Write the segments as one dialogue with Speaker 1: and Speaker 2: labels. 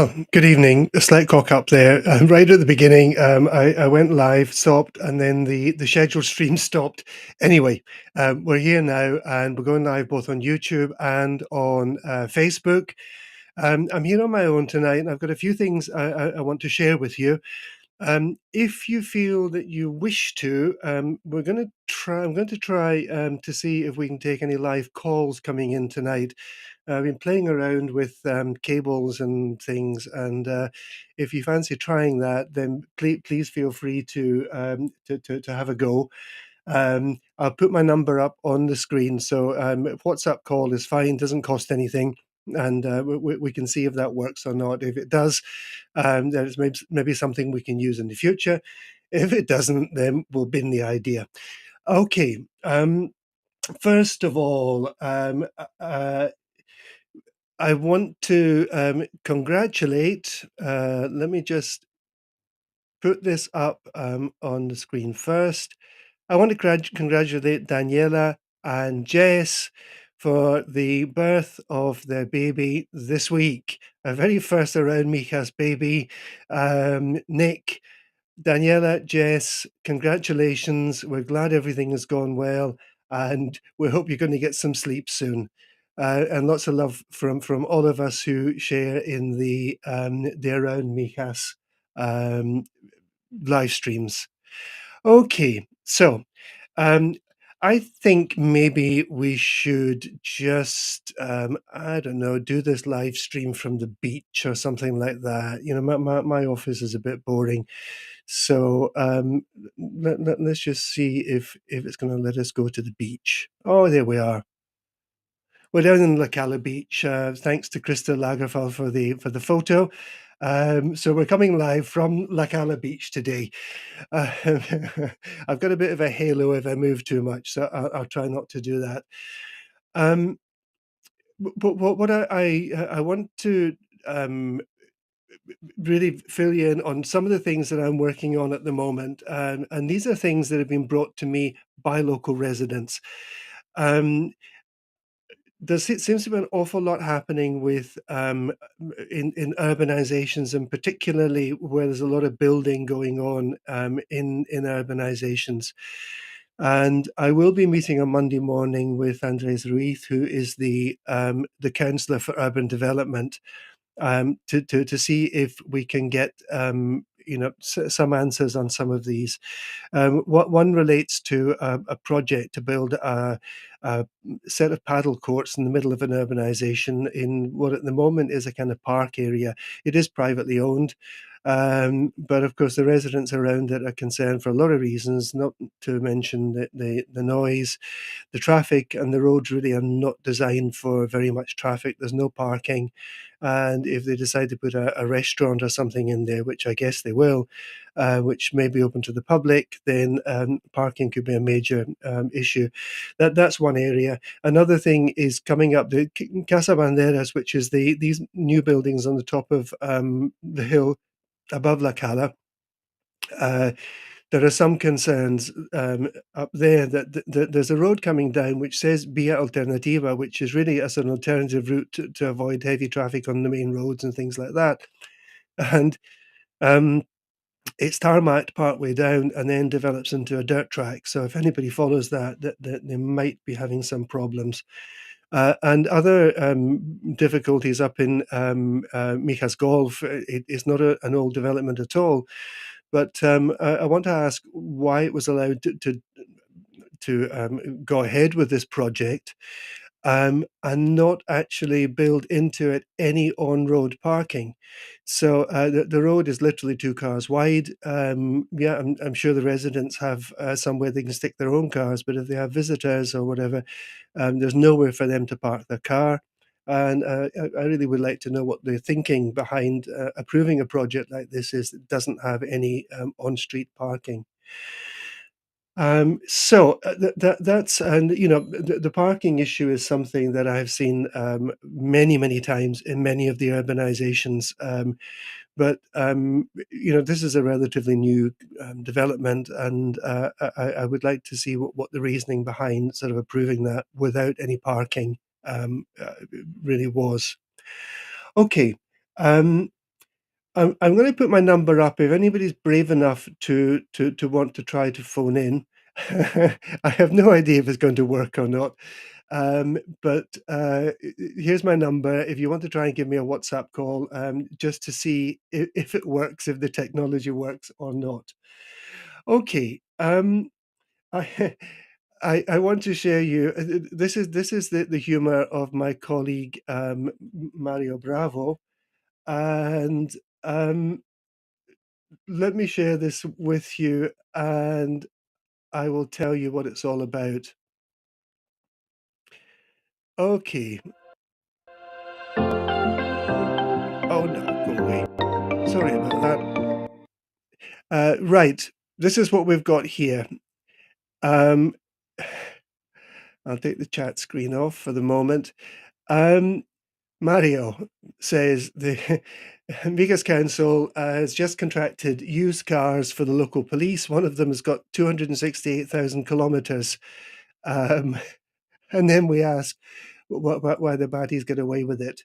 Speaker 1: Well, good evening. A slight cock up there. Right at the beginning, I went live, stopped, and then the scheduled stream stopped. Anyway, we're here now, and we're going live both on YouTube and on Facebook. I'm here on my own tonight, and I've got a few things I want to share with you. If you feel that you wish to, we're going to try. I'm going to try to see if we can take any live calls coming in tonight. I've been playing around with cables and things, and if you fancy trying that, then please feel free to have a go. I'll put my number up on the screen, so WhatsApp call is fine, doesn't cost anything, and we can see if that works or not. If it does, there's maybe something we can use in the future. If it doesn't, then we'll bin the idea. Okay. First of all, I want to congratulate. Let me just put this up on the screen first. I want to congratulate Daniela and Jess for the birth of their baby this week. A very first around Mijas baby. Nick, Daniela, Jess, congratulations. We're glad everything has gone well, and we hope you're going to get some sleep soon. And lots of love from all of us who share in the Around Mijas um, live streams. Okay, so um, I think maybe we should just, I don't know, do this live stream from the beach or something like that. You know, my office is a bit boring. So let's just see if it's going to let us go to the beach. Oh, there we are. We're down in La Cala Beach. Thanks to Krista Lagerfeld for the photo. So we're coming live from La Cala Beach today. Uh, I've got a bit of a halo if I move too much, so I'll try not to do that. Um, but what I want to um, really fill you in on some of the things that I'm working on at the moment, and these are things that have been brought to me by local residents. Um, seems to be an awful lot happening with in urbanizations, and particularly where there's a lot of building going on in urbanizations. And I will be meeting on Monday morning with Andres Ruiz, who is the councillor for urban development, to see if we can get some answers on some of these. What one relates to a project to build a set of paddle courts in the middle of an urbanization in what at the moment is a kind of park area. It is privately owned. But of course, the residents around it are concerned for a lot of reasons, not to mention the noise, the traffic, and the roads really are not designed for very much traffic. There's no parking. And if they decide to put a restaurant or something in there, which I guess they will, which may be open to the public, then parking could be a major issue. That's one area. Another thing is coming up the Casa Banderas, which is these new buildings on the top of the hill above La Cala. There are some concerns up there that there's a road coming down which says Via Alternativa, which is really as an alternative route to avoid heavy traffic on the main roads and things like that. And um, it's tarmacked partway down and then develops into a dirt track. So if anybody follows that they might be having some problems. And other difficulties up in Mijas Golf. It's not an old development at all. But I want to ask why it was allowed to go ahead with this project and not actually build into it any on-road parking. So the road is literally 2 cars wide. Yeah, I'm sure the residents have somewhere they can stick their own cars, but if they have visitors or whatever, there's nowhere for them to park their car. And I really would like to know what the thinking behind approving a project like this is that doesn't have any on-street parking. That's and the parking issue is something that I've seen many times in many of the urbanizations. But this is a relatively new development, and I would like to see what the reasoning behind sort of approving that without any parking really was. Okay. I'm gonna put my number up if anybody's brave enough to want to try to phone in. I have no idea if it's going to work or not, but, here's my number if you want to try and give me a WhatsApp call, just to see if it works, if the technology works or not. Okay, I I want to share you this is the humor of my colleague, Mario Bravo, and, um let me share this with you, and I will tell you what it's all about. Okay. Oh, no, go away. Sorry about that. Right. This is what we've got here. Um, I'll take the chat screen off for the moment. Um, Mario says the Mijas Council has just contracted used cars for the local police. One of them has got 268,000 kilometers. Um, and then we ask why the baddies get away with it.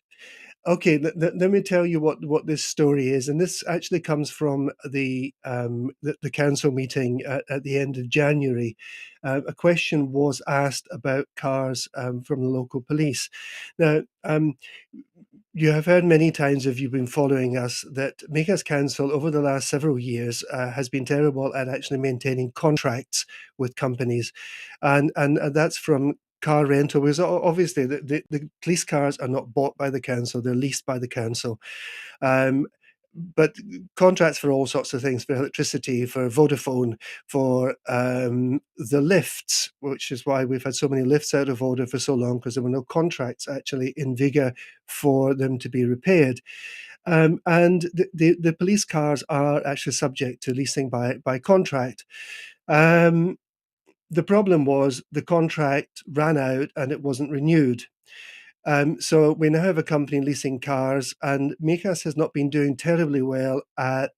Speaker 1: Okay, let me tell you what this story is, and this actually comes from the council meeting at the end of January. A question was asked about cars from the local police. Now, you have heard many times, if you've been following us, that Mijas Council over the last several years has been terrible at actually maintaining contracts with companies, and that's from car rental. Because obviously the police cars are not bought by the council; they're leased by the council. Um, but contracts for all sorts of things, for electricity, for Vodafone, for the lifts, which is why we've had so many lifts out of order for so long, because there were no contracts actually in vigor for them to be repaired. And the police cars are actually subject to leasing by contract. Um, the problem was the contract ran out and it wasn't renewed. So we now have a company leasing cars, and Mijas has not been doing terribly well at,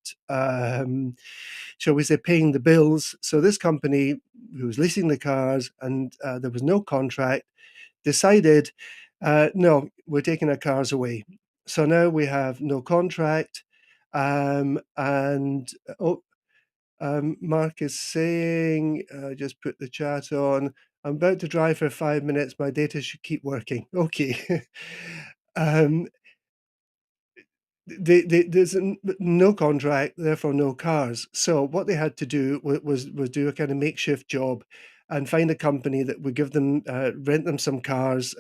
Speaker 1: shall we say, paying the bills. So this company, who was leasing the cars, and there was no contract, decided, no, we're taking our cars away. So now we have no contract, and oh, Mark is saying, just put the chat on. I'm about to drive for 5 minutes. My data should keep working. Okay. um, there's no contract, therefore no cars. So what they had to do was do a kind of makeshift job and find a company that would give them rent them some cars,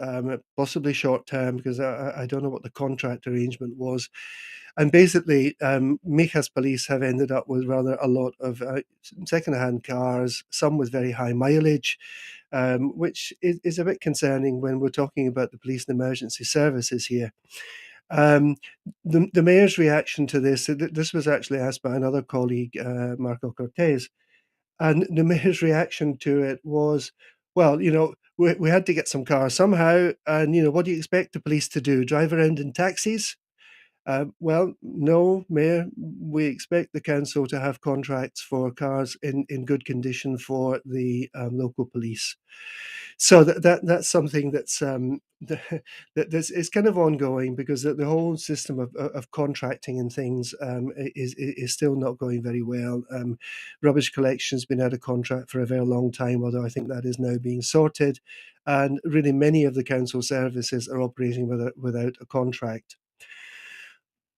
Speaker 1: possibly short term, because I don't know what the contract arrangement was. And basically, Mijas police have ended up with rather a lot of second-hand cars, some with very high mileage, which is a bit concerning when we're talking about the police and emergency services here. Um, the mayor's reaction to this, this was actually asked by another colleague, Marco Cortez, and the mayor's reaction to it was, well, we had to get some cars somehow, and what do you expect the police to do? Drive around in taxis? Well, no, Mayor, we expect the council to have contracts for cars in good condition for the local police. So that's something that's that's it's kind of ongoing, because the whole system of contracting and things is still not going very well. Rubbish collection's been out of contract for a very long time, although I think that is now being sorted, and really many of the council services are operating without a contract.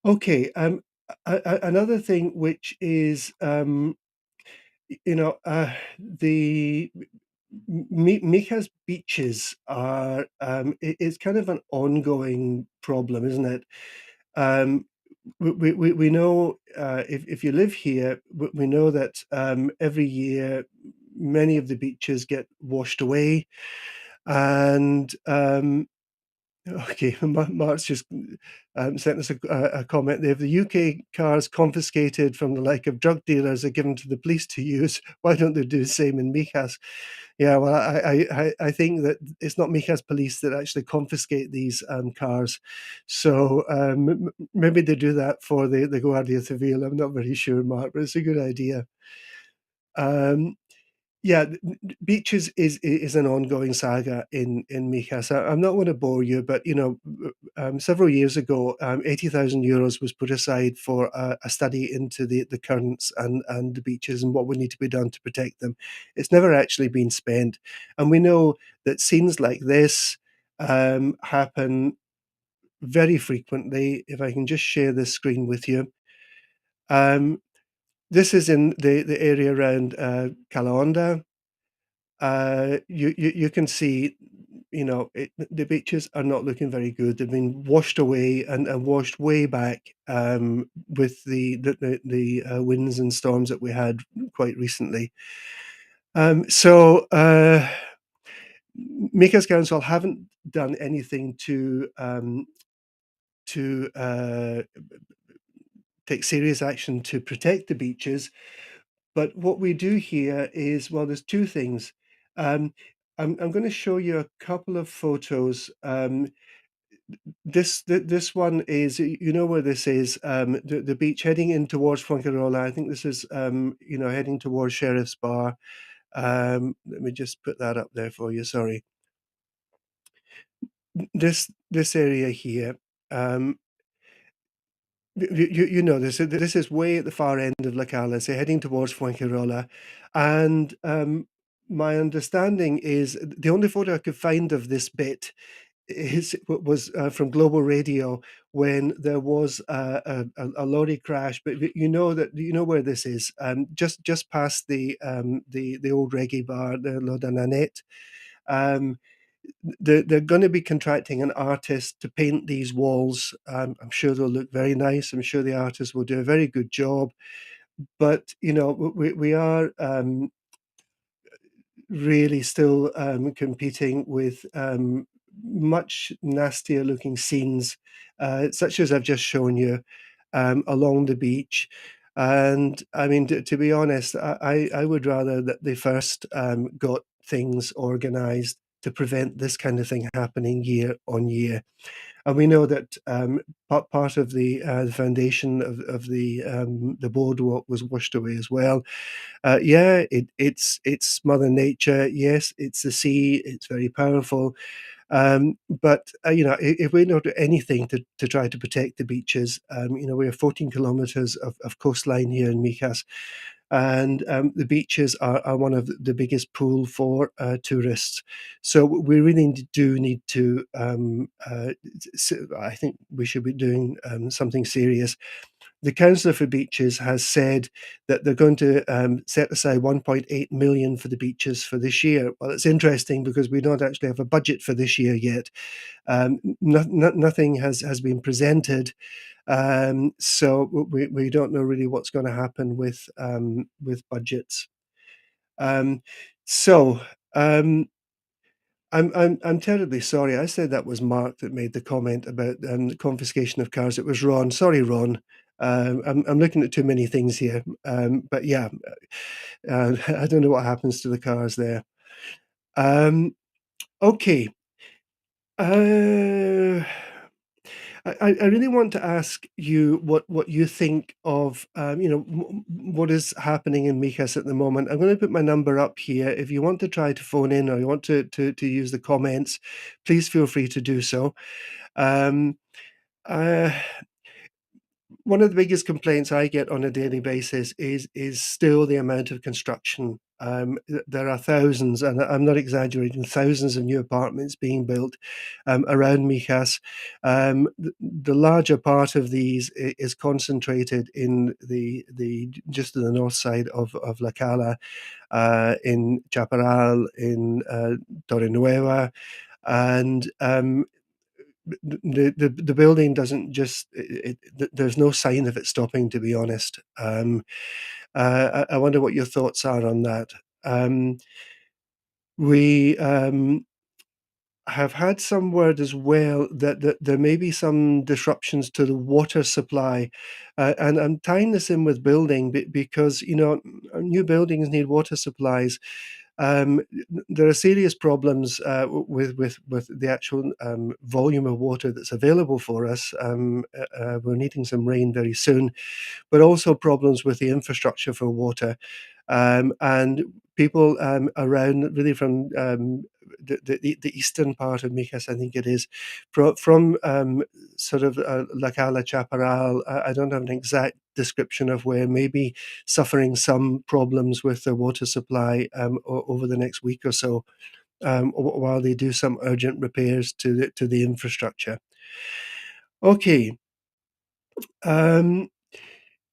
Speaker 1: Okay, another thing which is, the Mika's beaches are, it's kind of an ongoing problem, isn't it? Um, we know, if you live here, we know that, every year many of the beaches get washed away, and, okay, Mark's just sent us a comment there. If the UK cars confiscated from the like of drug dealers are given to the police to use, why don't they do the same in Mijas? Yeah, well, I think that it's not Mijas police that actually confiscate these cars. So maybe they do that for the Guardia Civil. I'm not very sure, Mark, but it's a good idea. Um, Yeah, beaches is an ongoing saga in Mijas. I'm not wanna bore you, but, several years ago, 80,000 euros was put aside for a study into the currents and the beaches and what would need to be done to protect them. It's never actually been spent, and we know that scenes like this, happen very frequently. If I can just share this screen with you. Um, this is in the area around, Calonda. You can see, the beaches are not looking very good. They've been washed away and washed way back, with the winds and storms that we had quite recently. Makers Council haven't done anything to take serious action to protect the beaches. But what we do here is, well, there's two things. Um, I'm going to show you a couple of photos. This one is, you know where this is, the beach heading in towards Fuengirola. I think this is, heading towards Sheriff's Bar. Let me just put that up there for you. Sorry. This area here. Um, you know this. This is way at the far end of La Cala, so heading towards Fuengirola, and my understanding is the only photo I could find of this bit was from Global Radio when there was a lorry crash. But you know where this is, just past the old reggae bar, the La Nanette. Um, they're going to be contracting an artist to paint these walls. I'm sure they'll look very nice. I'm sure the artist will do a very good job. But we are really still competing with much nastier looking scenes, such as I've just shown you, along the beach. And I mean, to be honest, I would rather that they first got things organized to prevent this kind of thing happening year on year. And we know that part of the foundation of the boardwalk was washed away as well. Yeah, it's Mother Nature. Yes, it's the sea. It's very powerful. But if we don't do anything to try to protect the beaches, we have 14 kilometers of coastline here in Mijas, and the beaches are one of the biggest pool for tourists. So we really do need to. I think we should be doing something serious. The Councillor for Beaches has said that they're going to set aside 1.8 million for the beaches for this year. Well, it's interesting because we don't actually have a budget for this year yet. Nothing has been presented, so we don't know really what's going to happen with budgets. Um, so. Um, I'm terribly sorry. I said that was Mark that made the comment about the confiscation of cars. It was Ron. Sorry, Ron. I'm looking at too many things here. But yeah, I don't know what happens to the cars there. Okay. Uh, I really want to ask you what you think of what is happening in Mijas at the moment. I'm going to put my number up here. If you want to try to phone in or you want to use the comments, please feel free to do so. Um, uh, One of the biggest complaints I get on a daily basis is still the amount of construction. There are thousands, and I'm not exaggerating, thousands of new apartments being built around Mijas. The larger part of these is concentrated in the just to the north side of La Cala, in Chaparral, in Torrenueva, and the building doesn't just there's no sign of it stopping, to be honest. I wonder what your thoughts are on that. We have had some word as well that there may be some disruptions to the water supply, and I'm tying this in with building because new buildings need water supplies. there are serious problems with the actual volume of water that's available for us. We're needing some rain very soon, but also problems with the infrastructure for water. And people around, really from the eastern part of Mijas, I think it is, from sort of La Cala, Chaparral. I don't have an exact description of where, maybe suffering some problems with the water supply over the next week or so, while they do some urgent repairs to the infrastructure. Okay. Um,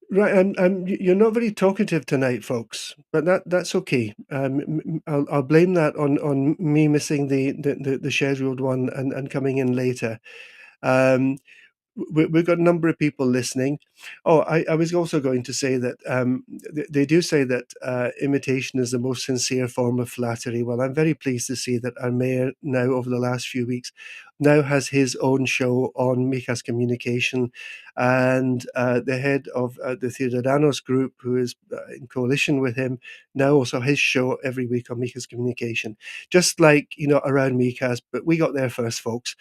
Speaker 1: Right, you're not very talkative tonight, folks, but that's okay. I'll blame that on me missing the scheduled one and coming in later. Um, we've got a number of people listening. Oh, I was also going to say that they do say that imitation is the most sincere form of flattery. Well, I'm very pleased to see that our mayor now, over the last few weeks, now has his own show on Mijas Communication, and the head of the Ciudadanos group, who is in coalition with him, now also his show every week on Mijas Communication. Just like, around Mijas, but we got there first, folks.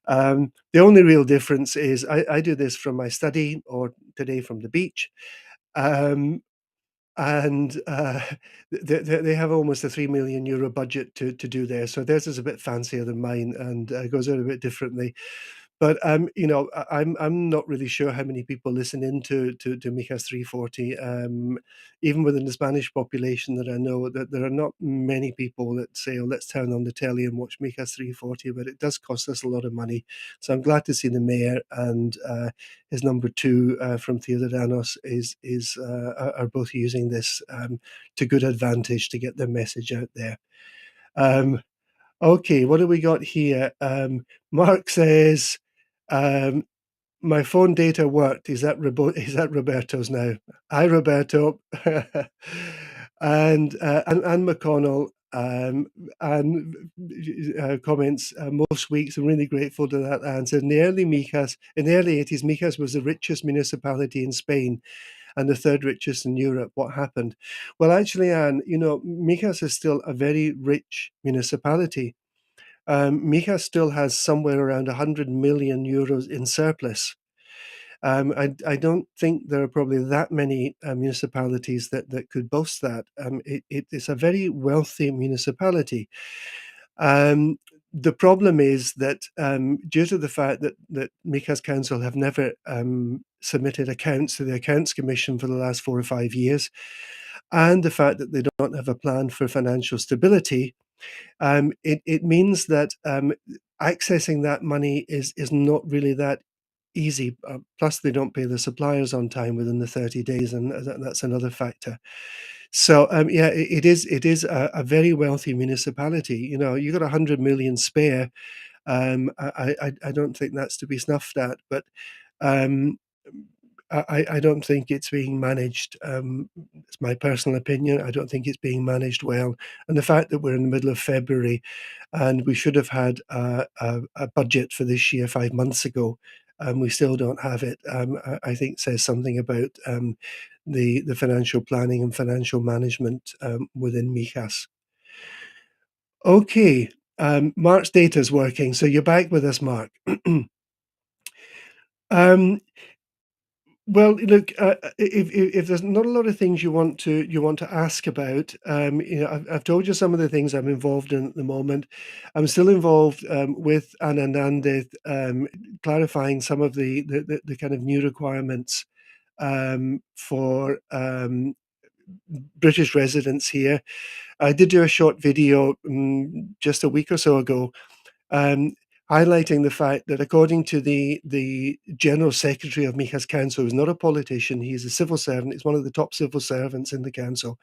Speaker 1: The only real difference is I do this from my study, or today from the beach. Um, and they have almost a €3 million budget to do there. So theirs is a bit fancier than mine, and goes out a bit differently. But I'm not really sure how many people listen into to Mijas 340. Even within the Spanish population that I know, that there are not many people that say, "Oh, let's turn on the telly and watch Mijas 340." But it does cost us a lot of money. So I'm glad to see the mayor and his number two from Ciudadanos are both using this to good advantage to get their message out there. Um, Okay, what do we got here? Mark says, um, "My phone data worked." Is that Roberto's now? Hi, Roberto. And Anne McConnell, and comments, "Most weeks, I'm really grateful to that answer. In the early 80s, Mijas was the richest municipality in Spain and the third richest in Europe. What happened?" Well, actually, Anne, Mijas is still a very rich municipality. Mijas still has somewhere around €100 million in surplus. I don't think there are probably that many municipalities that could boast that. It's a very wealthy municipality. Um, the problem is that due to the fact that Mijas Council have never submitted accounts to the Accounts Commission for the last 4 or 5 years, and the fact that they don't have a plan for financial stability, it means that accessing that money is not really that easy. Plus, they don't pay the suppliers on time within the 30 days, and that's another factor. So, yeah, it is a very wealthy municipality. You got 100 million spare. I don't think that's to be snuffed at, but um, I don't think it's being managed. It's my personal opinion. I don't think it's being managed well. And the fact that we're in the middle of February and we should have had a budget for this year 5 months ago, we still don't have it, I think says something about the financial planning and financial management within Mijas. Okay, Mark's data is working. So you're back with us, Mark. Um, Well, look, if there's not a lot of things you want to ask about, I've told you some of the things I'm involved in at the moment. I'm still involved with Anna Nandez, clarifying some of the kind of new requirements for British residents here. I did do a short video just a week or so ago, um, highlighting the fact that according to the General Secretary of Mijas Council, who's not a politician, he's a civil servant, he's one of the top civil servants in the council.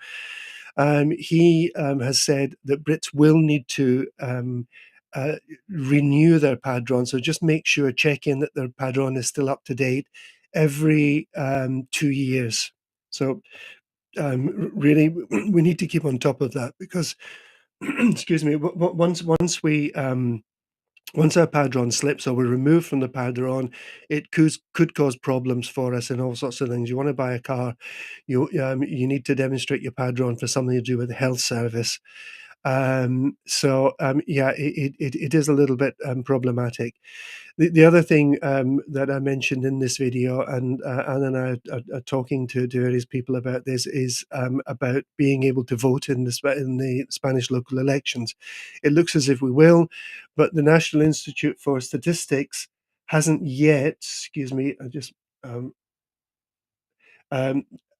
Speaker 1: He has said that Brits will need to uh, renew their padron. So just make sure, check in that their padron is still up to date every 2 years. So really, we need to keep on top of that because, excuse me, once we Once our padron slips or we're removed from the padron, it could cause problems for us and all sorts of things. You want to buy a car, you need to demonstrate your padron for something to do with the health service. Yeah, it is a little bit problematic. The other thing that I mentioned in this video, and Anne and I are talking to various people about this, is about being able to vote in in the Spanish local elections. It looks as if we will, but the National Institute for Statistics hasn't yet. Excuse me, I just. Um,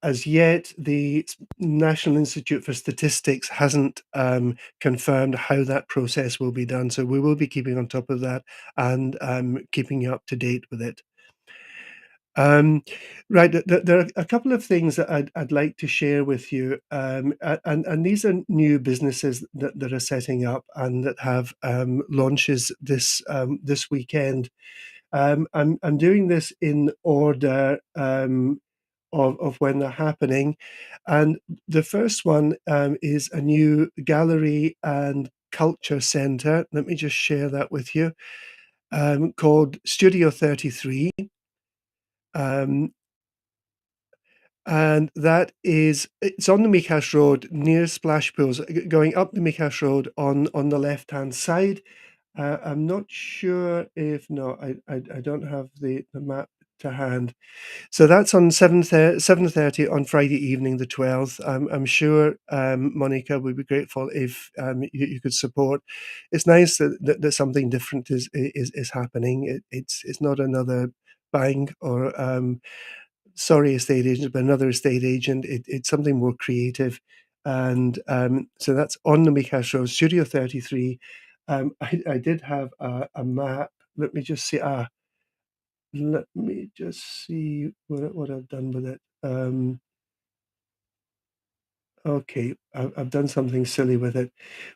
Speaker 1: as yet, the National Institute for Statistics hasn't confirmed how that process will be done. So we will be keeping on top of that and keeping you up to date with it. Um, right, there are a couple of things that I'd like to share with you, and these are new businesses that are setting up and that have launches this weekend. I'm doing this in order of when they're happening. And the first one is a new gallery and culture center. Let me just share that with you, called Studio 33. Um, and it's on the Mijas Road near Splash Pools, going up the Mijas Road on the left-hand side. I'm not sure if, no, I don't have the map to hand. So that's on 7:30 on Friday evening, the 12th. I'm sure Monica would be grateful if you could support. It's nice that something different is happening. It's not another bang or sorry estate agent, but another estate agent. It's something more creative, and so that's on the Mijas Road, Studio 33. I did have a map. Let me just see. Let me just see what I've done with it. Okay, I've done something silly with it,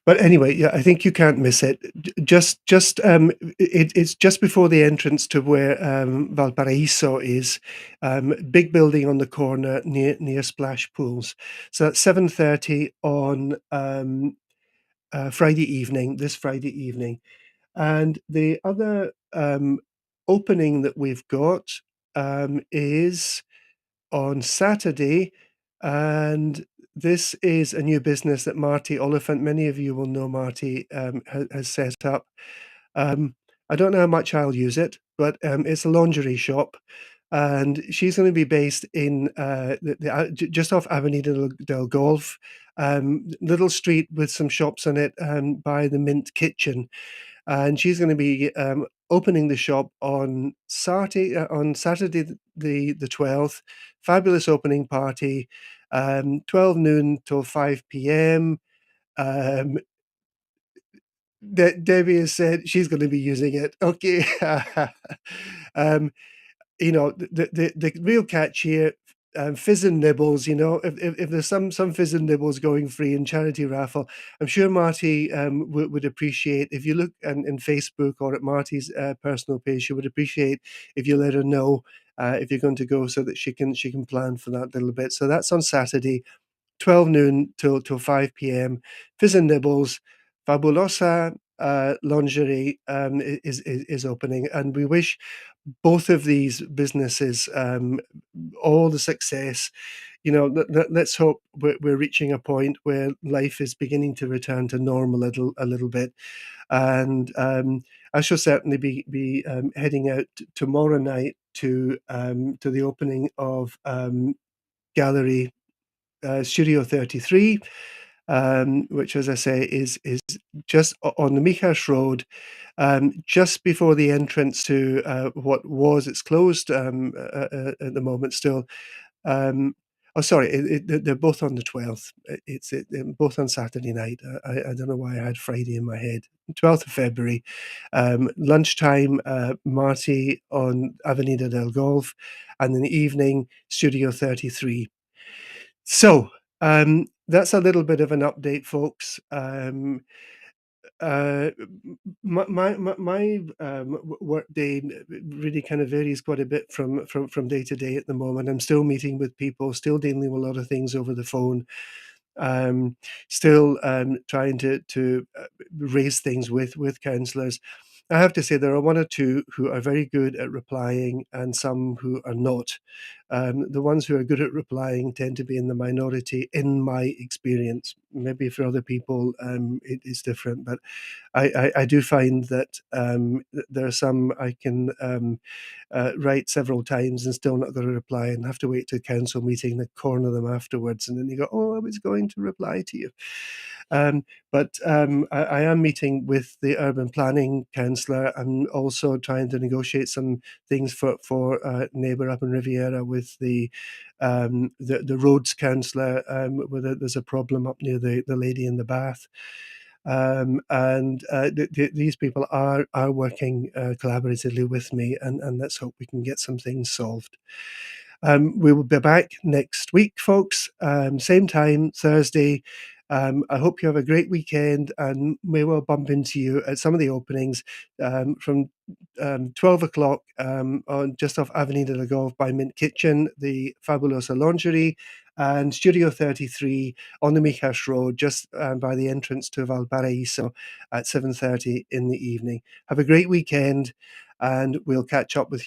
Speaker 1: but anyway, yeah, I think you can't miss it. It's just before the entrance to where Valparaiso is, big building on the corner near Splash Pools. So that's 7:30 on Friday evening. This Friday evening. And the other opening that we've got is on Saturday, and this is a new business that Marty Oliphant, many of you will know Marty, has set up. Um, I don't know how much I'll use it, but it's a lingerie shop, and she's going to be based in just off Avenida del Golf, little street with some shops on it, by the Mint Kitchen, and she's going to be opening the shop on Saturday the 12th. Fabulous opening party, 12 noon till 5 p.m. Um, Debbie has said she's going to be using it. Okay. um, the real catch here, fizz and nibbles. If there's some fizz and nibbles going free in charity raffle, I'm sure Marty would appreciate if you look in Facebook or at Marty's personal page. She would appreciate if you let her know if you're going to go, so that she can plan for that little bit. So that's on Saturday, 12 noon till 5 p.m. Fizz and nibbles, Fabulosa lingerie is opening, and we wish both of these businesses all the success. Let's hope we're reaching a point where life is beginning to return to normal a little bit, and I shall certainly be heading out tomorrow night to the opening of gallery Studio 33, which, as I say, is just on the Mijas Road, just before the entrance to what was, it's closed at the moment still. Um, oh, sorry, they're both on the 12th. They're both on Saturday night. I don't know why I had Friday in my head. 12th of February, lunchtime, Marty on Avenida del Golf, and in the evening, Studio 33. So, that's a little bit of an update, folks. Uh, my work day really kind of varies quite a bit from day to day at the moment. I'm still meeting with people, still dealing with a lot of things over the phone, still trying to raise things with counsellors. I have to say there are one or two who are very good at replying and some who are not. The ones who are good at replying tend to be in the minority in my experience. Maybe for other people, it is different, but I do find that there are some I can write several times and still not got a reply and have to wait to council meeting to corner them afterwards. And then you go, oh, I was going to reply to you. But I am meeting with the urban planning councillor. I'm also trying to negotiate some things for neighbour up in Riviera with the roads councillor, where there's a problem up near the lady in the bath. These people are working collaboratively with me, and let's hope we can get some things solved. We will be back next week, folks. Same time, Thursday. I hope you have a great weekend, and we will bump into you at some of the openings from 12 o'clock on just off Avenida de Golf by Mint Kitchen, the Fabulosa Lingerie, and Studio 33 on the Mijas Road, just by the entrance to Valparaiso at 7:30 in the evening. Have a great weekend, and we'll catch up with you.